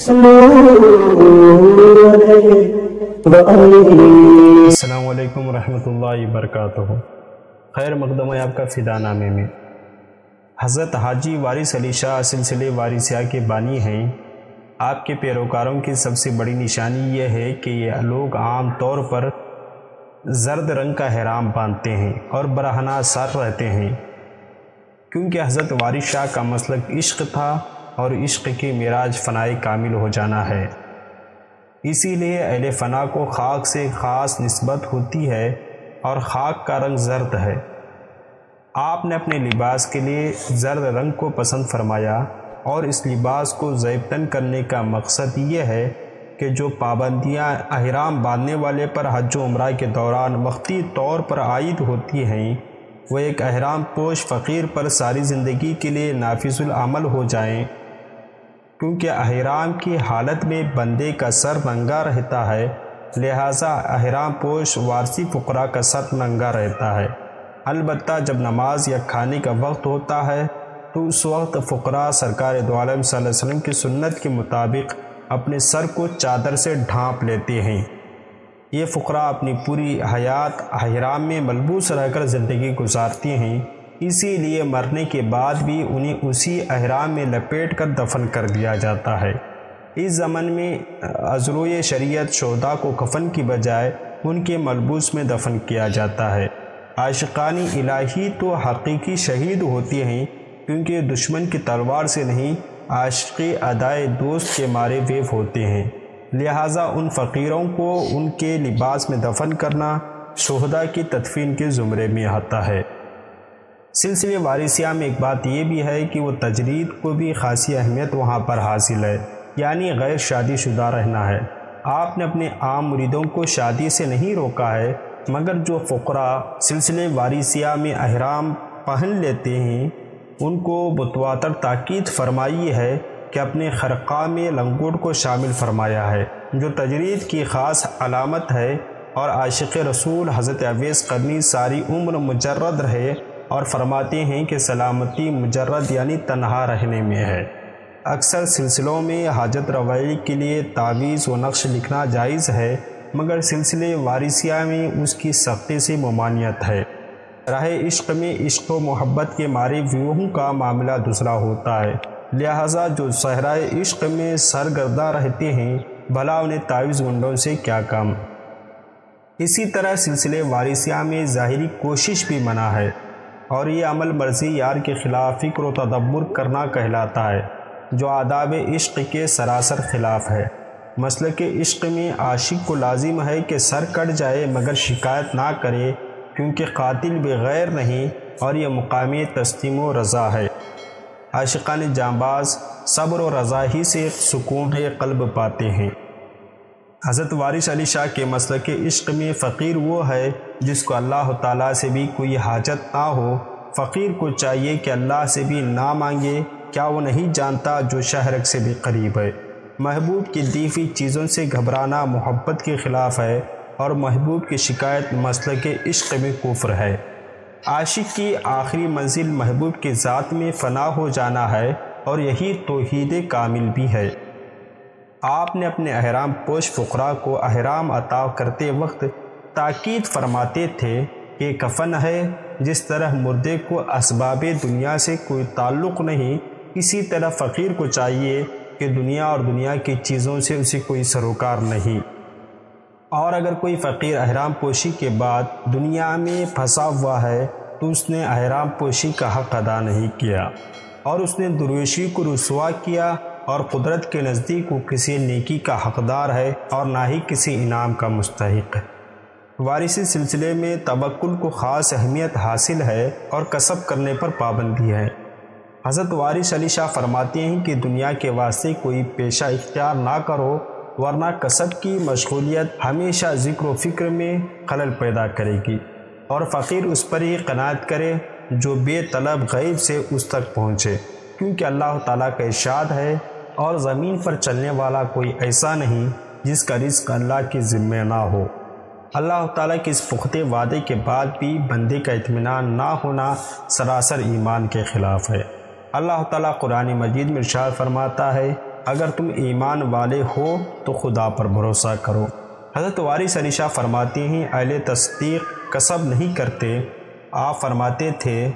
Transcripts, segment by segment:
السلام علیکم ورحمۃ اللہ وبرکاتہ۔ خیر مقدم ہے آپ کا فدا نامے میں۔ حضرت حاجی وارث علی شاہ سلسلے وارثیہ کے بانی ہیں۔ آپ کے پیروکاروں کی سب سے بڑی نشانی یہ ہے کہ یہ لوگ عام طور پر زرد رنگ کا احرام باندھتے ہیں اور برہنہ سر رہتے ہیں، کیونکہ حضرت وارث شاہ کا مسلک عشق تھا اور عشق کی معراج فنائے کامل ہو جانا ہے۔ اسی لیے اہل فنا کو خاک سے خاص نسبت ہوتی ہے اور خاک کا رنگ زرد ہے۔ آپ نے اپنے لباس کے لیے زرد رنگ کو پسند فرمایا اور اس لباس کو زیبتن کرنے کا مقصد یہ ہے کہ جو پابندیاں احرام باندھنے والے پر حج و عمرہ کے دوران وقتی طور پر عائد ہوتی ہیں وہ ایک احرام پوش فقیر پر ساری زندگی کے لیے نافذ العمل ہو جائیں، کیونکہ احرام کی حالت میں بندے کا سر ننگا رہتا ہے، لہٰذا احرام پوش وارثی فقراء کا سر ننگا رہتا ہے۔ البتہ جب نماز یا کھانے کا وقت ہوتا ہے تو اس وقت فقراء سرکار دو عالم صلی اللہ علیہ وسلم کی سنت کے مطابق اپنے سر کو چادر سے ڈھانپ لیتے ہیں۔ یہ فقراء اپنی پوری حیات احرام میں ملبوس رہ کر زندگی گزارتی ہیں، اسی لیے مرنے کے بعد بھی انہیں اسی احرام میں لپیٹ کر دفن کر دیا جاتا ہے۔ اس زمن میں ازروئے شریعت شہداء کو کفن کی بجائے ان کے ملبوس میں دفن کیا جاتا ہے۔ عاشقان الہی تو حقیقی شہید ہوتے ہیں، کیونکہ دشمن کی تلوار سے نہیں عاشقی ادائے دوست کے مارے ویف ہوتے ہیں، لہٰذا ان فقیروں کو ان کے لباس میں دفن کرنا شہداء کی تدفین کے زمرے میں آتا ہے۔ سلسلے وارثیہ میں ایک بات یہ بھی ہے کہ وہ تجرید کو بھی خاصی اہمیت وہاں پر حاصل ہے، یعنی غیر شادی شدہ رہنا ہے۔ آپ نے اپنے عام مریدوں کو شادی سے نہیں روکا ہے، مگر جو فقراء سلسلے وارثیہ میں احرام پہن لیتے ہیں ان کو متواتر تاکید فرمائی ہے کہ اپنے خرقہ میں لنگوٹ کو شامل فرمایا ہے، جو تجرید کی خاص علامت ہے، اور عاشق رسول حضرت اویس قرنی ساری عمر مجرد رہے اور فرماتے ہیں کہ سلامتی مجرد یعنی تنہا رہنے میں ہے۔ اکثر سلسلوں میں حاجت روائی کے لیے تعویذ و نقش لکھنا جائز ہے، مگر سلسلے وارثیہ میں اس کی سختی سے ممانعت ہے۔ راہ عشق میں عشق و محبت کے مارے ویوہوں کا معاملہ دوسرا ہوتا ہے، لہٰذا جو صحرائے عشق میں سرگرداں رہتے ہیں بھلا انہیں تعویذ گنڈوں سے کیا کام۔ اسی طرح سلسلے وارثیہ میں ظاہری کوشش بھی منع ہے، اور یہ عمل مرضی یار کے خلاف فکر و تدبر کرنا کہلاتا ہے، جو آداب عشق کے سراسر خلاف ہے۔ مسلک عشق میں عاشق کو لازم ہے کہ سر کٹ جائے مگر شکایت نہ کرے، کیونکہ قاتل بغیر نہیں اور یہ مقام تسلیم و رضا ہے۔ عاشقان جانباز صبر و رضا ہی سے سکون قلب پاتے ہیں۔ حضرت وارث علی شاہ کے مسلک عشق میں فقیر وہ ہے جس کو اللہ تعالیٰ سے بھی کوئی حاجت نہ ہو۔ فقیر کو چاہیے کہ اللہ سے بھی نہ مانگے، کیا وہ نہیں جانتا جو شہرک سے بھی قریب ہے۔ محبوب کی دی ہوئی چیزوں سے گھبرانا محبت کے خلاف ہے، اور محبوب کی شکایت مسلک عشق میں کفر ہے۔ عاشق کی آخری منزل محبوب کی ذات میں فنا ہو جانا ہے، اور یہی توحید کامل بھی ہے۔ آپ نے اپنے احرام پوش فقراء کو احرام عطا کرتے وقت تاکید فرماتے تھے کہ کفن ہے، جس طرح مردے کو اسباب دنیا سے کوئی تعلق نہیں، اسی طرح فقیر کو چاہیے کہ دنیا اور دنیا کی چیزوں سے اسے کوئی سروکار نہیں۔ اور اگر کوئی فقیر احرام پوشی کے بعد دنیا میں پھنسا ہوا ہے تو اس نے احرام پوشی کا حق ادا نہیں کیا، اور اس نے درویشی کو رسوا کیا، اور قدرت کے نزدیک وہ کسی نیکی کا حقدار ہے اور نہ ہی کسی انعام کا مستحق ہے۔ وارثی سلسلے میں توکل کو خاص اہمیت حاصل ہے اور کسب کرنے پر پابندی ہے۔ حضرت وارث علی شاہ فرماتے ہیں کہ دنیا کے واسطے کوئی پیشہ اختیار نہ کرو، ورنہ کسب کی مشغولیت ہمیشہ ذکر و فکر میں خلل پیدا کرے گی، اور فقیر اس پر ہی قناعت کرے جو بے طلب غیب سے اس تک پہنچے، کیونکہ اللہ تعالیٰ کا ارشاد ہے، اور زمین پر چلنے والا کوئی ایسا نہیں جس کا رزق اللہ کے ذمہ نہ ہو۔ اللہ تعالیٰ کے اس پختہ وعدے کے بعد بھی بندے کا اطمینان نہ ہونا سراسر ایمان کے خلاف ہے۔ اللہ تعالیٰ قرآن مجید میں ارشاد فرماتا ہے اگر تم ایمان والے ہو تو خدا پر بھروسہ کرو۔ حضرت وارث علی شاہ فرماتے ہیں اہل تصدیق کسب نہیں کرتے۔ آپ فرماتے تھے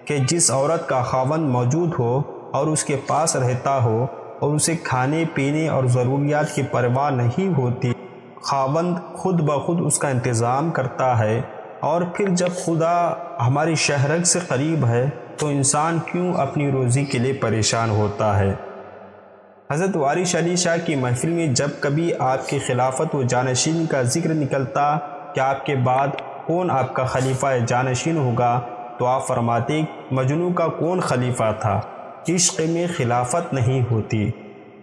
کہ جس عورت کا خاوند موجود ہو اور اس کے پاس رہتا ہو اور اسے کھانے پینے اور ضروریات کی پرواہ نہیں ہوتی، خاوند خود بخود اس کا انتظام کرتا ہے، اور پھر جب خدا ہماری شہرگ سے قریب ہے تو انسان کیوں اپنی روزی کے لیے پریشان ہوتا ہے۔ حضرت وارث علی شاہ کی محفل میں جب کبھی آپ کی خلافت و جانشین کا ذکر نکلتا کہ آپ کے بعد کون آپ کا خلیفہ جانشین ہوگا، تو آپ فرماتے مجنوں کا کون خلیفہ تھا، عشق میں خلافت نہیں ہوتی۔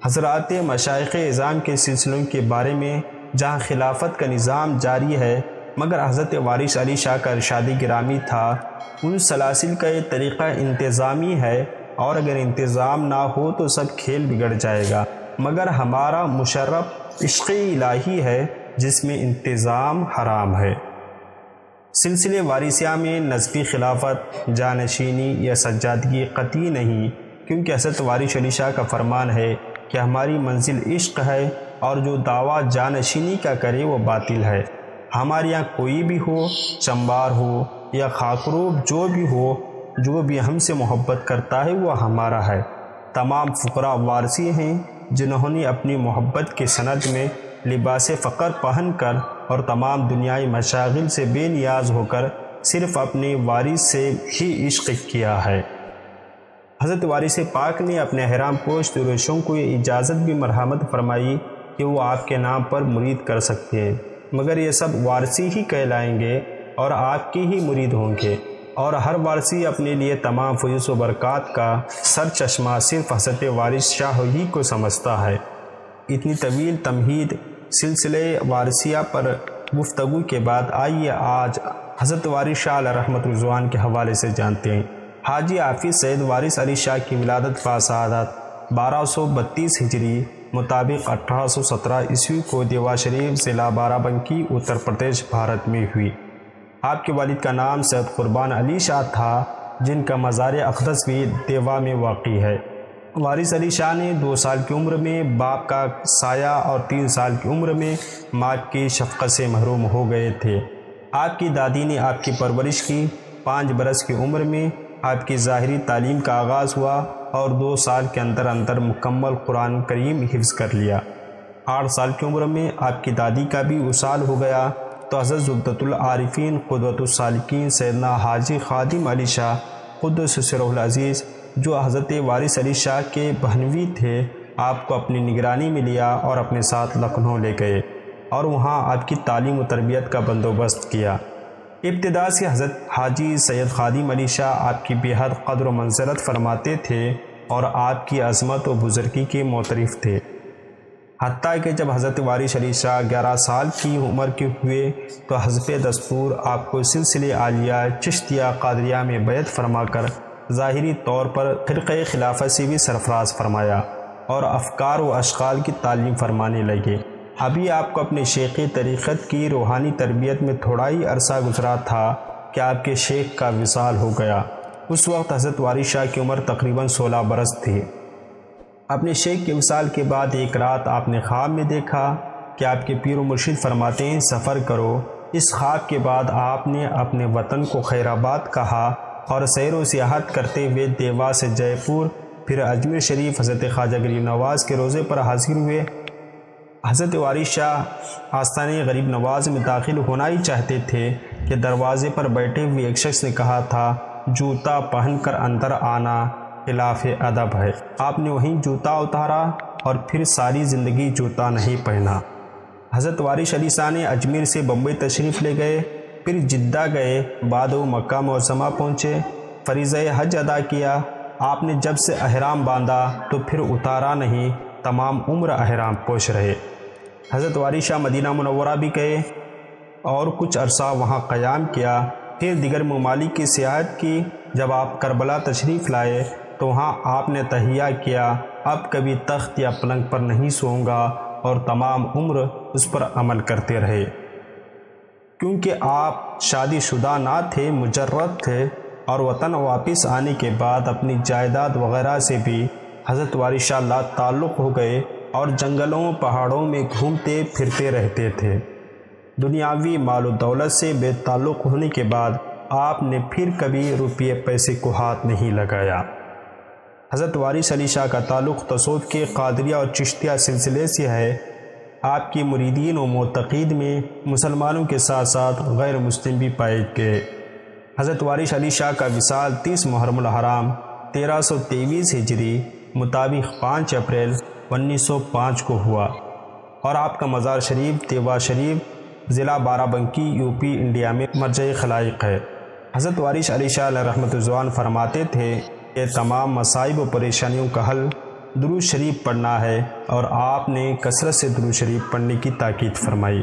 حضرات مشائخ اعظام کے سلسلوں کے بارے میں جہاں خلافت کا نظام جاری ہے، مگر حضرت وارث علی شاہ کا ارشاد گرامی تھا ان سلاسل کا یہ طریقہ انتظامی ہے، اور اگر انتظام نہ ہو تو سب کھیل بگڑ جائے گا، مگر ہمارا مشرف عشق الہی ہے جس میں انتظام حرام ہے۔ سلسلے وارثیہ میں نسبی خلافت، جانشینی یا سجادگی قطعی نہیں، کیونکہ حضرت وارث علی شاہ کا فرمان ہے کہ ہماری منزل عشق ہے، اور جو دعویٰ جانشینی کا کرے وہ باطل ہے۔ ہمارے یہاں کوئی بھی ہو، چمبار ہو یا خاکروب جو بھی ہم سے محبت کرتا ہے وہ ہمارا ہے۔ تمام فقراء وارثی ہیں جنہوں نے اپنی محبت کی سند میں لباس فقر پہن کر اور تمام دنیائی مشاغل سے بے نیاز ہو کر صرف اپنے وارث سے ہی عشق کیا ہے۔ حضرت وارث پاک نے اپنے احرام پوش درویشوں کو یہ اجازت بھی مرحمت فرمائی کہ وہ آپ کے نام پر مرید کر سکتے ہیں، مگر یہ سب وارثی ہی کہلائیں گے اور آپ کے ہی مرید ہوں گے، اور ہر وارثی اپنے لیے تمام فیض و برکات کا سر چشمہ صرف حضرت وارث شاہ ہی کو سمجھتا ہے۔ اتنی طویل تمہید سلسلے وارثیہ پر گفتگو کے بعد آئیے آج حضرت وارث شاہ علیہ رحمت رضوان کے حوالے سے جانتے ہیں۔ حاجی حافظ سید وارث علی شاہ کی ولادت باسعادت 1232 ہجری مطابق 1817 عیسوی کو دیوا شریف ضلع بارہ بنکی اتر پردیش بھارت میں ہوئی۔ آپ کے والد کا نام سید قربان علی شاہ تھا، جن کا مزار اقدس بھی دیوا میں واقع ہے۔ وارث علی شاہ نے 2 سال کی عمر میں باپ کا سایہ اور 3 سال کی عمر میں ماں کی شفقت سے محروم ہو گئے تھے۔ آپ کی دادی نے آپ کی پرورش کی۔ 5 برس کی عمر میں آپ کی ظاہری تعلیم کا آغاز ہوا اور 2 سال کے اندر مکمل قرآن کریم حفظ کر لیا۔ 8 سال کی عمر میں آپ کی دادی کا بھی وصال ہو گیا تو حضرت زبدۃ العارفین قدوۃ السالکین سیدنا حاجی خادم علی شاہ قدس سرہ العزیز، جو حضرت وارث علی شاہ کے بہنوی تھے، آپ کو اپنی نگرانی میں لیا اور اپنے ساتھ لکھنؤ لے گئے اور وہاں آپ کی تعلیم و تربیت کا بندوبست کیا۔ ابتدا سے حضرت حاجی سید خادم علی شاہ آپ کی بے حد قدر و منزلت فرماتے تھے اور آپ کی عظمت و بزرگی کے معترف تھے، حتیٰ کہ جب حضرت وارث علی شاہ 11 سال کی عمر کے ہوئے تو حسب دستور آپ کو سلسلے عالیہ چشتیہ قادریہ میں بیعت فرما کر ظاہری طور پر خرقہ خلافت سے بھی سرفراز فرمایا اور افکار و اشغال کی تعلیم فرمانے لگے۔ ابھی آپ کو اپنے شیخی طریقت کی روحانی تربیت میں تھوڑا ہی عرصہ گزرا تھا کہ آپ کے شیخ کا وصال ہو گیا۔ اس وقت حضرت وارث شاہ کی عمر تقریباً 16 برس تھی۔ اپنے شیخ کے وصال کے بعد ایک رات آپ نے خواب میں دیکھا کہ آپ کے پیر و مرشد فرماتے ہیں سفر کرو۔ اس خواب کے بعد آپ نے اپنے وطن کو خیر آباد کہا اور سیر و سیاحت کرتے ہوئے دیوا سے جے پور پھر اجمیر شریف حضرت خواجہ غریب نواز کے روضے پر حاضر ہوئے۔ حضرت وارث شاہ آستانِ غریب نواز میں داخل ہونا ہی چاہتے تھے کہ دروازے پر بیٹھے ہوئے ایک شخص نے کہا تھا جوتا پہن کر اندر آنا خلاف ادب ہے۔ آپ نے وہیں جوتا اتارا اور پھر ساری زندگی جوتا نہیں پہنا۔ حضرت وارث علی شاہ نے اجمیر سے بمبئی تشریف لے گئے، پھر جدہ گئے، بعد وہ مکہ معظمہ پہنچے، فریضہ حج ادا کیا۔ آپ نے جب سے احرام باندھا تو پھر اتارا نہیں، تمام عمر احرام پوش رہے۔ حضرت وارث شاہ مدینہ منورہ بھی گئے اور کچھ عرصہ وہاں قیام کیا، پھر دیگر ممالک کی سیاحت کی۔ جب آپ کربلا تشریف لائے تو وہاں آپ نے تہیہ کیا اب کبھی تخت یا پلنگ پر نہیں سوؤں گا، اور تمام عمر اس پر عمل کرتے رہے۔ کیونکہ آپ شادی شدہ نہ تھے، مجرد تھے، اور وطن واپس آنے کے بعد اپنی جائیداد وغیرہ سے بھی حضرت وارث شاہ لا تعلق ہو گئے اور جنگلوں پہاڑوں میں گھومتے پھرتے رہتے تھے۔ دنیاوی مال و دولت سے بے تعلق ہونے کے بعد آپ نے پھر کبھی روپیے پیسے کو ہاتھ نہیں لگایا۔ حضرت وارث علی شاہ کا تعلق تصوف کے قادریہ اور چشتیہ سلسلے سے ہے۔ آپ کی مریدین و معتقد میں مسلمانوں کے ساتھ ساتھ غیر مسلم بھی پائے گئے۔ حضرت وارث علی شاہ کا وصال 30 محرم الحرام 1323 ہجری مطابق 5 اپریل 1905 کو ہوا، اور آپ کا مزار شریف تیوا شریف ضلع بارہ بنکی یوپی انڈیا میں مرجع خلائق ہے۔ حضرت وارث علی شاہ علیہ رحمۃ الزوان فرماتے تھے کہ تمام مصائب و پریشانیوں کا حل درود شریف پڑھنا ہے، اور آپ نے کثرت سے درود شریف پڑھنے کی تاکید فرمائی۔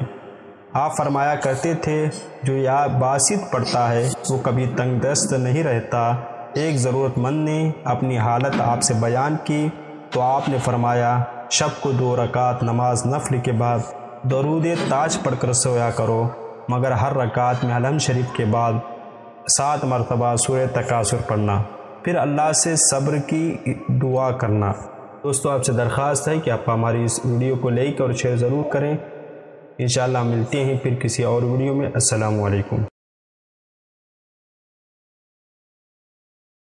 آپ فرمایا کرتے تھے جو یا باسط پڑھتا ہے وہ کبھی تنگ دست نہیں رہتا۔ ایک ضرورت مند نے اپنی حالت آپ سے بیان کی تو آپ نے فرمایا شب کو 2 رکعت نماز نفل کے بعد درود تاج پڑھ کر سویا کرو، مگر ہر رکعت میں الحمد شریف کے بعد 7 مرتبہ سورہ تکاثر پڑھنا، پھر اللہ سے صبر کی دعا کرنا۔ دوستو، آپ سے درخواست ہے کہ آپ ہماری اس ویڈیو کو لائک اور شیئر ضرور کریں۔ انشاءاللہ ملتے ہیں پھر کسی اور ویڈیو میں۔ السلام علیکم۔